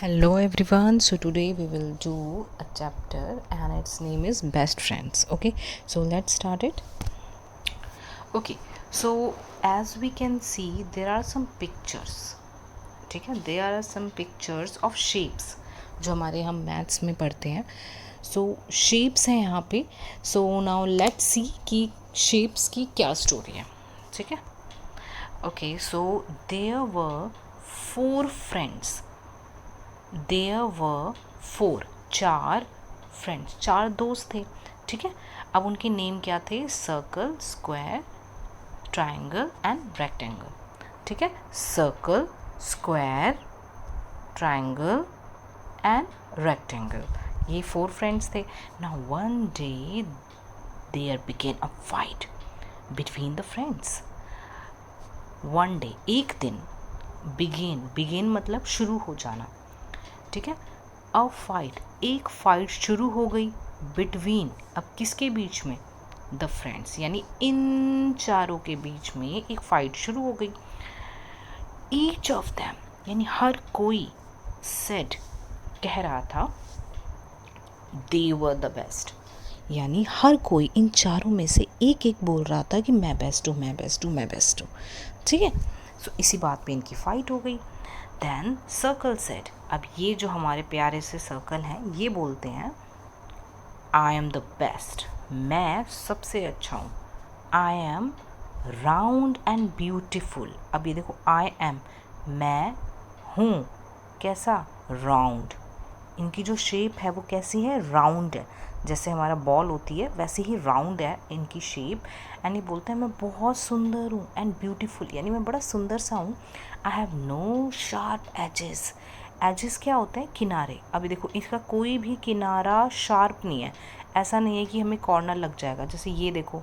Hello everyone. So today we will do a chapter and its name is Best Friends. Okay, so let's start it. Okay, so as we can see there are some pictures. ठीक है, there are some pictures of shapes जो हमारे हम maths में पढ़ते हैं. So shapes हैं यहाँ पे. So now let's see कि shapes की क्या स्टोरी है. ठीक है. Okay, so there were 4 friends. There were 4 4 friends, 4 दोस्त थे. ठीक है, अब उनके नेम क्या थे? Circle, square, triangle and rectangle. ठीक है, circle, square, triangle and rectangle, ये 4 फ्रेंड्स थे. Now one day there began a fight between the friends. One day, एक दिन, बिगेन मतलब शुरू हो जाना. ठीक है, अ फाइट, एक फाइट शुरू हो गई. बिटवीन, अब किसके बीच में? द फ्रेंड्स, यानी इन चारों के बीच में एक फाइट शुरू हो गई. ईच ऑफ देम, यानी हर कोई, सेड, कह रहा था, दे वर द बेस्ट, यानी हर कोई इन चारों में से एक एक बोल रहा था कि मैं बेस्ट हूँ, मैं बेस्ट हूँ, मैं बेस्ट हूँ. ठीक है, सो इसी बात पे इनकी फाइट हो गई. देन सर्कल सेड, अब ये जो हमारे प्यारे से सर्कल हैं ये बोलते हैं, आई एम द बेस्ट, मैं सबसे अच्छा हूँ. I am round and beautiful. अब ये देखो, आई एम, मैं हूँ, कैसा? राउंड. इनकी जो शेप है वो कैसी है? राउंड है. जैसे हमारा बॉल होती है वैसे ही राउंड है इनकी शेप. एंड ये बोलते हैं मैं बहुत सुंदर हूँ. एंड ब्यूटीफुल, यानी मैं बड़ा सुंदर सा हूँ. I have no sharp edges. Edges क्या होते हैं? किनारे. अभी देखो, इसका कोई भी किनारा शार्प नहीं है. ऐसा नहीं है कि हमें कॉर्नर लग जाएगा. जैसे ये देखो,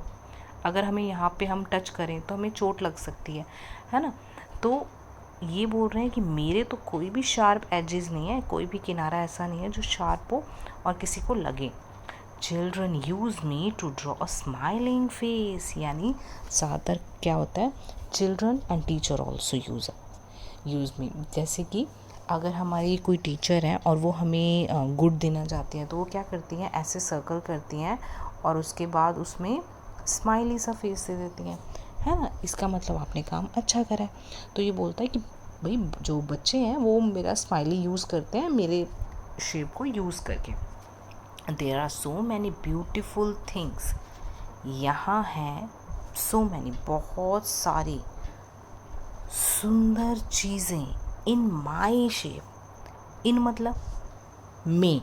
अगर हमें यहाँ पे हम टच करें तो हमें चोट लग सकती है ना. तो ये बोल रहे हैं कि मेरे तो कोई भी शार्प एजेस नहीं है, कोई भी किनारा ऐसा नहीं है जो शार्प हो और किसी को लगे. Children use me to draw a smiling face, यानी ज़्यादातर क्या होता है, children and teacher also use me. जैसे कि अगर हमारी कोई टीचर है और वो हमें गुड देना चाहती हैं तो वो क्या करती हैं, ऐसे सर्कल करती हैं और उसके बाद उसमें स्माइली सा फेस दे देती हैं, है ना. इसका मतलब आपने काम अच्छा करा है. तो ये बोलता है कि भाई जो बच्चे हैं वो मेरा स्माइली यूज़ करते हैं मेरे शेप को यूज़ करके. There are so many beautiful things, यहाँ हैं सो मैनी, बहुत सारी सुंदर चीज़ें. इन माई शेप, इन मतलब में,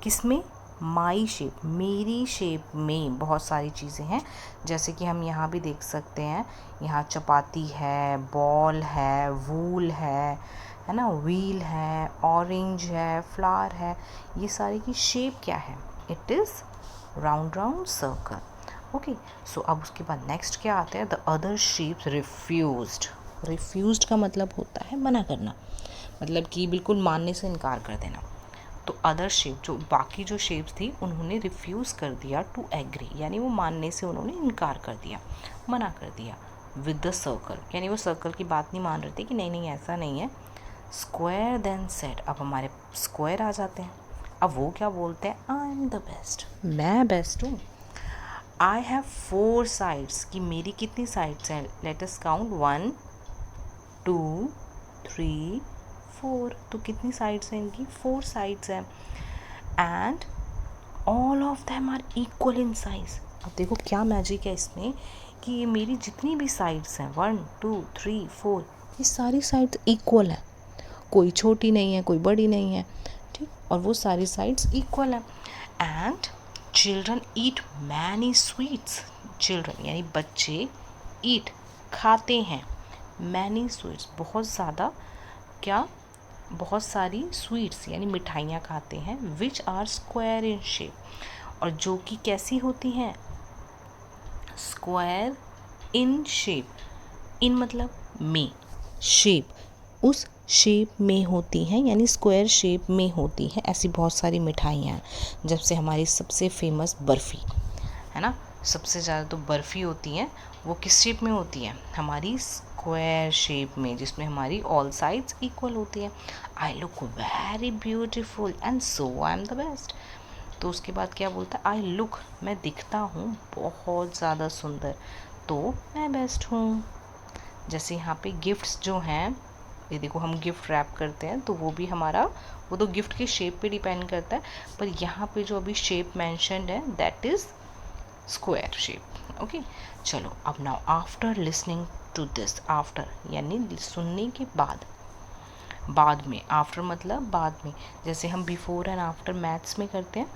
किस में? माई शेप, मेरी शेप में बहुत सारी चीज़ें हैं. जैसे कि हम यहाँ भी देख सकते हैं, यहाँ चपाती है, बॉल है, वूल है ना, व्हील है, ऑरेंज है, फ्लावर है. ये सारी की शेप क्या है? It is round round circle. Okay, so अब उसके बाद नेक्स्ट क्या आता है? The other shapes refused. Refused का मतलब होता है मना करना, मतलब कि बिल्कुल मानने से इनकार कर देना. तो अदर शेप, जो बाकी जो शेप्स थी उन्होंने रिफ्यूज़ कर दिया टू एग्री, यानी वो मानने से उन्होंने इनकार कर दिया, मना कर दिया. विद द सर्कल, यानी वो सर्कल की बात नहीं मान रहे थे कि नहीं नहीं ऐसा नहीं है. स्क्वायर देन सेड, अब हमारे स्क्वायर आ जाते हैं. अब वो क्या बोलते हैं? आई एम द बेस्ट, मैं बेस्ट हूँ. आई हैव 4 साइड्स, कि मेरी कितनी साइड्स हैं? Let us count, 1 2 3 4. तो कितनी साइड्स हैं इनकी? 4 साइड्स हैं. And all of them are equal in size. अब देखो क्या मैजिक है इसमें कि ये मेरी जितनी भी साइड्स हैं, 1 2 3 4, ये सारी साइड्स इक्वल है. कोई छोटी नहीं है, कोई बड़ी नहीं है. ठीक, और वो सारी साइड्स इक्वल है. And children eat many sweets. Children यानी बच्चे, ईट खाते हैं, मैनी स्वीट्स बहुत ज़्यादा, क्या? बहुत सारी स्वीट्स यानी मिठाइयाँ खाते हैं. Which are square in shape, और जो कि कैसी होती हैं? Square in shape. इन मतलब में, शेप उस शेप में होती हैं, यानी स्क्वायर शेप में होती हैं. ऐसी बहुत सारी मिठाइयाँ हैं. जब से हमारी सबसे फेमस बर्फ़ी है ना, सबसे ज़्यादा तो बर्फ़ी होती हैं, वो किस शेप में होती है? हमारी स्क्वायर शेप में जिसमें हमारी ऑल साइड्स इक्वल होती है। I look very beautiful and so I am the best. तो उसके बाद क्या बोलता है, आई लुक, मैं दिखता हूँ बहुत ज़्यादा सुंदर, तो मैं बेस्ट हूँ। जैसे यहाँ पे गिफ्ट्स जो हैं, ये देखो हम गिफ्ट रैप करते हैं तो वो भी हमारा, वो तो गिफ्ट की शेप पे डिपेंड करता है, पर यहाँ पे जो अभी शेप मैंशनड है that is square shape. Okay, चलो अब now after listening to this, after यानी सुनने के बाद, बाद में, आफ्टर मतलब बाद में, जैसे हम बिफोर एंड आफ्टर मैथ्स में करते हैं,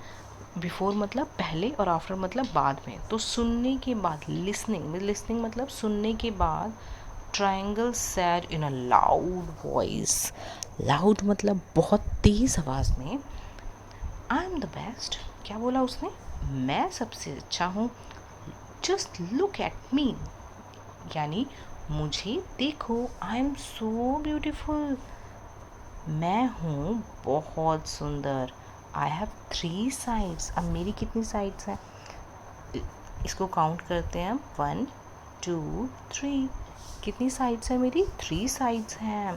बिफोर मतलब पहले और आफ्टर मतलब बाद में। तो सुनने के बाद, लिसनिंग, लिसनिंग मतलब सुनने के बाद, triangle sad in a loud voice, loud मतलब बहुत तेज आवाज़ में, आई एम द बेस्ट, क्या बोला उसने, मैं सबसे अच्छा हूँ, जस्ट लुक एट मी, यानी मुझे देखो, आई एम सो ब्यूटिफुल, मैं हूँ बहुत सुंदर, आई हैव 3 साइड्स। अब मेरी कितनी साइड्स हैं, इसको काउंट करते हैं, 1 2 3, कितनी साइड्स हैं मेरी, 3 साइड्स हैं।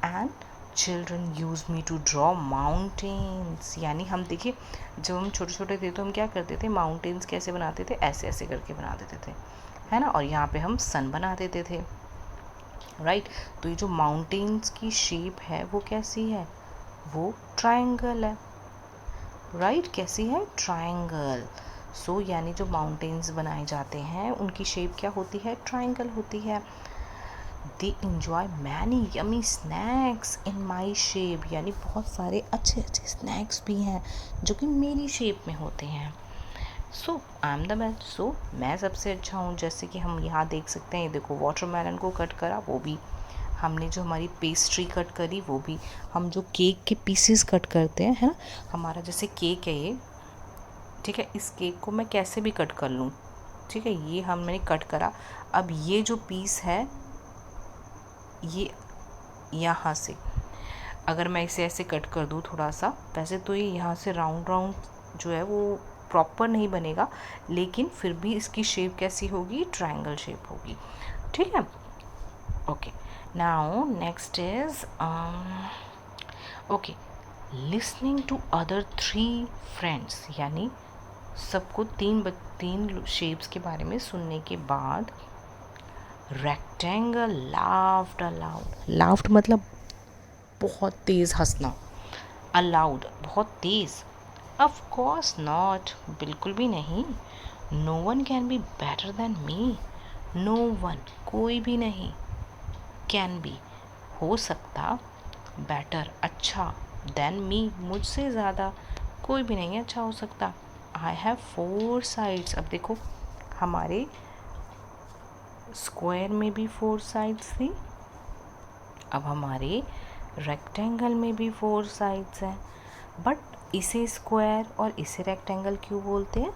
And children use me to draw mountains, यानी हम देखिए जब हम छोटे छोटे थे तो हम क्या करते थे, माउंटेन्स कैसे बनाते थे, ऐसे ऐसे करके बना देते थे, है ना, और यहाँ पे हम सन बना देते थे, राइट। तो ये जो माउंटेन्स की शेप है वो कैसी है, वो ट्रायंगल है, राइट, कैसी है, ट्रायंगल। सो यानी जो माउंटेन्स बनाए जाते हैं उनकी शेप क्या होती है, ट्रायंगल होती है। They enjoy many yummy snacks in my shape, यानी बहुत सारे अच्छे अच्छे स्नैक्स भी हैं जो कि मेरी शेप में होते हैं। सो आई एम द बेस्ट, सो मैं सबसे अच्छा हूँ। जैसे कि हम यहाँ देख सकते हैं, देखो वाटरमेलन को कट करा, वो भी हमने, जो हमारी पेस्ट्री कट करी वो भी, हम जो केक के पीसेस कट करते हैं, है ना, हमारा जैसे केक है ये, ठीक है, इस केक को मैं कैसे भी कट कर लूँ, ठीक है, ये मैंने कट करा। अब ये जो पीस है ये यहाँ से अगर मैं इसे ऐसे कट कर दूँ थोड़ा सा, वैसे तो ये यहाँ से राउंड राउंड जो है वो प्रॉपर नहीं बनेगा, लेकिन फिर भी इसकी शेप कैसी होगी, ट्रायंगल शेप होगी, ठीक है। Okay, now next is okay, listening to other 3 friends, यानी सबको तीन शेप्स के बारे में सुनने के बाद, रेक्टेंगल लाफ्ड अलाउड, लाफ्ड मतलब बहुत तेज़ हंसना, अलाउड बहुत तेज़, ऑफ कोर्स नॉट, बिल्कुल भी नहीं, no one can be better than me, no one कोई भी नहीं, कैन बी हो सकता, बेटर अच्छा, देन मी मुझसे ज़्यादा, कोई भी नहीं अच्छा हो सकता। आई हैव 4 साइड्स, अब देखो हमारे स्क्वायर में भी 4 साइड्स थी, अब हमारे रेक्टेंगल में भी 4 साइड्स हैं, बट इसे स्क्वायर और इसे रेक्टेंगल क्यों बोलते हैं,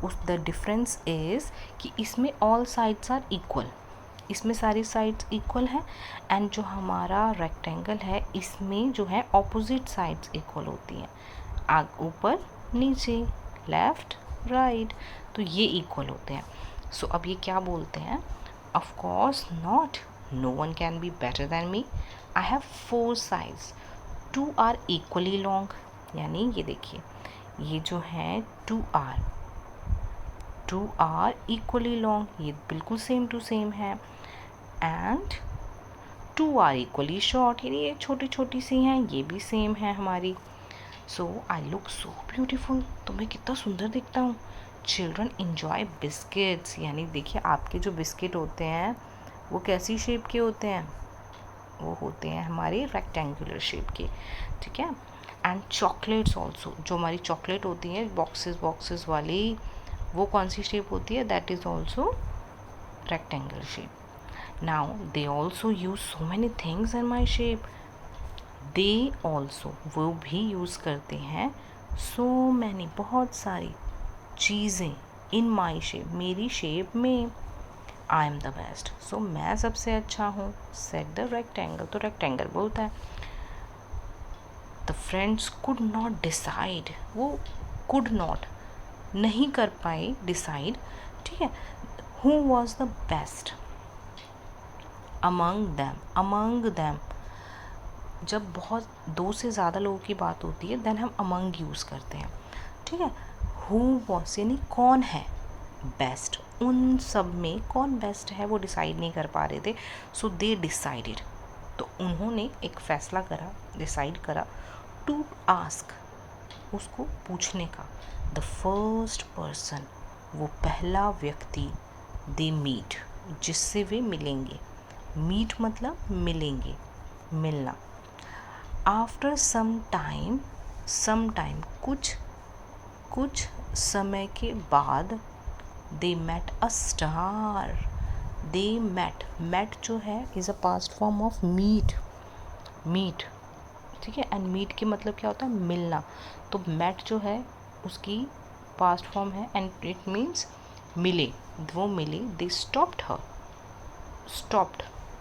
उस द डिफरेंस इज़ कि इसमें ऑल साइड्स आर इक्वल, इसमें सारी साइड्स इक्वल हैं, एंड जो हमारा रेक्टेंगल है इसमें जो है ऑपोजिट साइड्स इक्वल होती हैं, ऊपर नीचे, लेफ़्ट राइट, तो ये इक्वल होते हैं। सो अब ये क्या बोलते हैं, of course not, no one can be better than me, I have 4 sides, 2 are equally long, यानी ये देखिए ये जो है 2 आर इक्वली लॉन्ग, ये बिल्कुल सेम टू सेम है, एंड 2 आर इक्वली शॉर्ट, यानी ये छोटी छोटी सी हैं, ये भी सेम है हमारी। सो आई लुक सो ब्यूटीफुल, तो मैं कितना सुंदर दिखता हूँ। चिल्ड्रन इन्जॉय बिस्किट्स, यानी देखिए आपके जो बिस्किट होते हैं वो कैसी शेप के होते हैं, वो होते हैं हमारे रेक्टेंगुलर शेप के, ठीक है। एंड चॉकलेट्स ऑल्सो, जो हमारी चॉकलेट होती है बॉक्सेस वाली, वो कौन सी शेप होती है, that is also rectangle shape. Now they also use so many things in my shape, they also वो भी यूज़ करते हैं, सो मैनी बहुत सारी चीज़ें, इन माई शेप मेरी शेप में, आई एम द बेस्ट, सो मैं सबसे अच्छा हूँ, सेट द रेक्टेंगल, तो रेक्टेंगल बोलता है। The friends could not decide, वो कुड नॉट नहीं कर पाए डिसाइड, ठीक है, who was the best, among them जब बहुत दो से ज़्यादा लोगों की बात होती है देन हम अमंग यूज़ करते हैं, ठीक है। हु वॉज यानी कौन है बेस्ट, उन सब में कौन बेस्ट है वो डिसाइड नहीं कर पा रहे थे, सो दे डिसाइडेड, तो उन्होंने एक फैसला करा, डिसाइड करा टू आस्क, उसको पूछने का, द फर्स्ट पर्सन, वो पहला व्यक्ति, दे मीट, जिससे वे मिलेंगे, मीट मतलब मिलेंगे, मिलना, आफ्टर सम टाइम कुछ समय के बाद, they met a star, they met जो है is a past form of meet, ठीक है। एंड मीट के मतलब क्या होता है, मिलना, तो मेट जो है उसकी पास्ट फॉर्म है एंड इट मीन्स मिले, वो मिले, दे स्टॉप्ड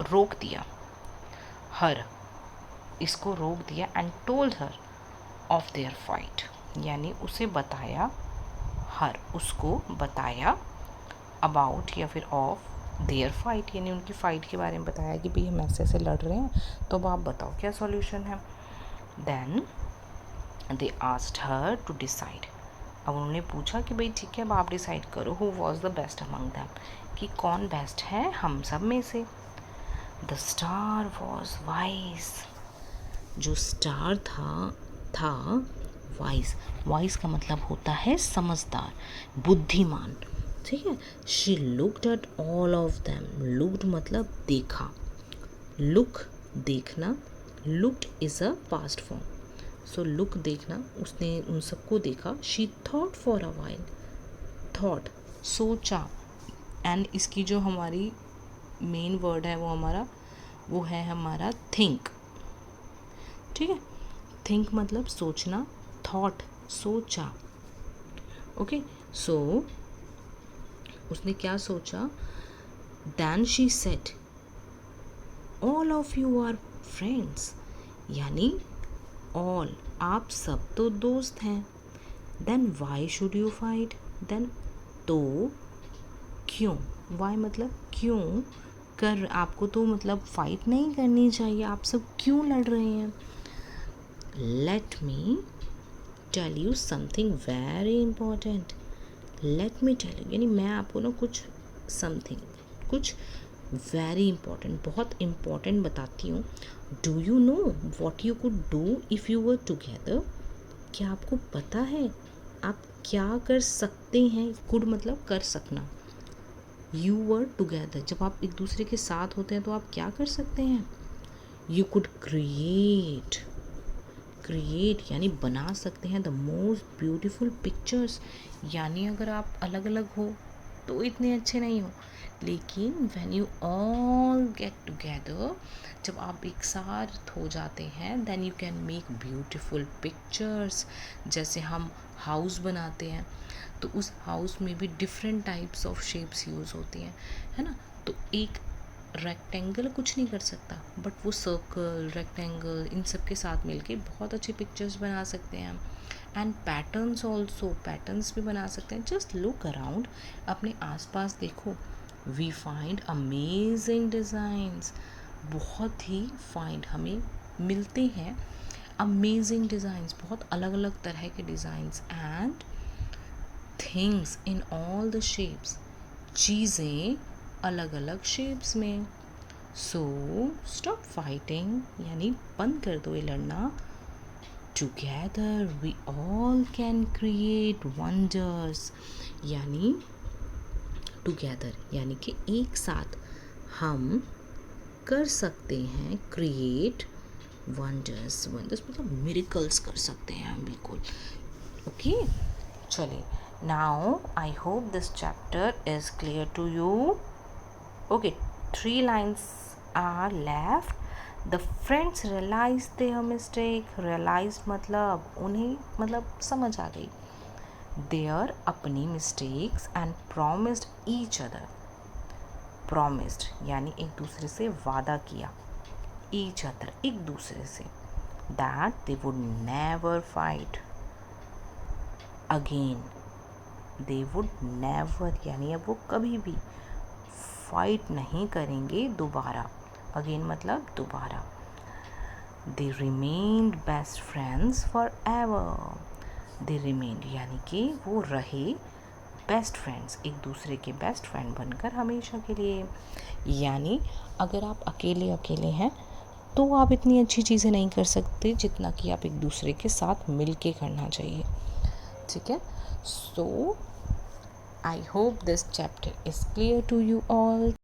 रोक दिया, हर इसको रोक दिया, and told her of their fight, यानी उसे बताया, उसको बताया अबाउट या फिर ऑफ देयर फाइट, यानी उनकी फ़ाइट के बारे में बताया कि भाई हम ऐसे ऐसे लड़ रहे हैं, तो अब आप बताओ क्या सॉल्यूशन है। Then they asked her to decide, अब उन्होंने पूछा कि भाई ठीक है अब आप डिसाइड करो, who was the best among them, कि कौन बेस्ट है हम सब में से। द स्टार वॉज वाइज, जो स्टार था वाइज का मतलब होता है समझदार, बुद्धिमान, ठीक है। She looked at all of them, looked मतलब देखा, लुक देखना, looked is a past form, so look देखना, उसने उन सबको देखा। She thought for a while, thought सोचा, एंड इसकी जो हमारी मेन वर्ड है वो है हमारा थिंक, ठीक है। थिंक मतलब सोचना, थॉट सोचा, ओके। सो उसने क्या सोचा, then she said all of you are friends, यानी ऑल आप सब तो दोस्त हैं, then why should you fight, then तो क्यों, वाई मतलब क्यों, कर आपको तो मतलब फाइट नहीं करनी चाहिए, आप सब क्यों लड़ रहे हैं। Let me tell you something very important, let me tell you यानी मैं आपको ना कुछ वेरी इंपॉर्टेंट, बहुत इम्पॉर्टेंट बताती हूँ। Do you know what you could do if you were together, क्या आपको पता है आप क्या कर सकते हैं, कुड मतलब कर सकना, यू वर टुगेदर जब आप एक दूसरे के साथ होते हैं तो आप क्या कर सकते हैं, यू कुड क्रिएट यानी बना सकते हैं द मोस्ट ब्यूटीफुल पिक्चर्स, यानी अगर आप अलग अलग हो तो इतने अच्छे नहीं हो, लेकिन when you all get together, जब आप एक साथ हो जाते हैं, then you can make beautiful pictures. जैसे हम हाउस बनाते हैं तो उस हाउस में भी different types of shapes use होती हैं, है ना। तो एक रेक्टेंगल कुछ नहीं कर सकता, बट वो सर्कल, रेक्टेंगल इन सब के साथ मिलके बहुत अच्छे पिक्चर्स बना सकते हैं हम। एंड पैटर्न्स ऑल्सो, पैटर्न्स भी बना सकते हैं। जस्ट लुक अराउंड, अपने आसपास देखो, वी फाइंड अमेजिंग डिज़ाइंस, बहुत ही फाइंड हमें मिलते हैं अमेजिंग डिज़ाइंस, बहुत अलग अलग तरह के designs, and things in all the shapes, चीज़ें अलग अलग शेप्स में। सो स्टॉप फाइटिंग यानी बंद कर दो ये लड़ना, together we all can create wonders, यानी टुगेदर यानी कि एक साथ हम कर सकते हैं क्रिएट वंडर्स मतलब मिरेकल्स कर सकते हैं हम, बिल्कुल, ओके। चलिए, now I hope this chapter is clear to you. Okay, 3 lines are left. The friends realized their mistake. Realized मतलब उन्हें मतलब समझ आ गई their अपनी mistakes and promised each other. Promised यानी एक दूसरे से वादा किया, each other एक दूसरे से, that they would never fight again. They would never यानी अब वो कभी भी फाइट नहीं करेंगे दोबारा अगेन मतलब दोबारा। They remained best friends forever एवर। दे रिमेन्ड यानी कि वो रहे बेस्ट फ्रेंड्स, एक दूसरे के बेस्ट फ्रेंड बनकर हमेशा के लिए। यानी अगर आप अकेले अकेले हैं तो आप इतनी अच्छी चीज़ें नहीं कर सकते जितना कि आप एक दूसरे के साथ मिल के करना चाहिए। ठीक है, so I hope this chapter is clear to you all.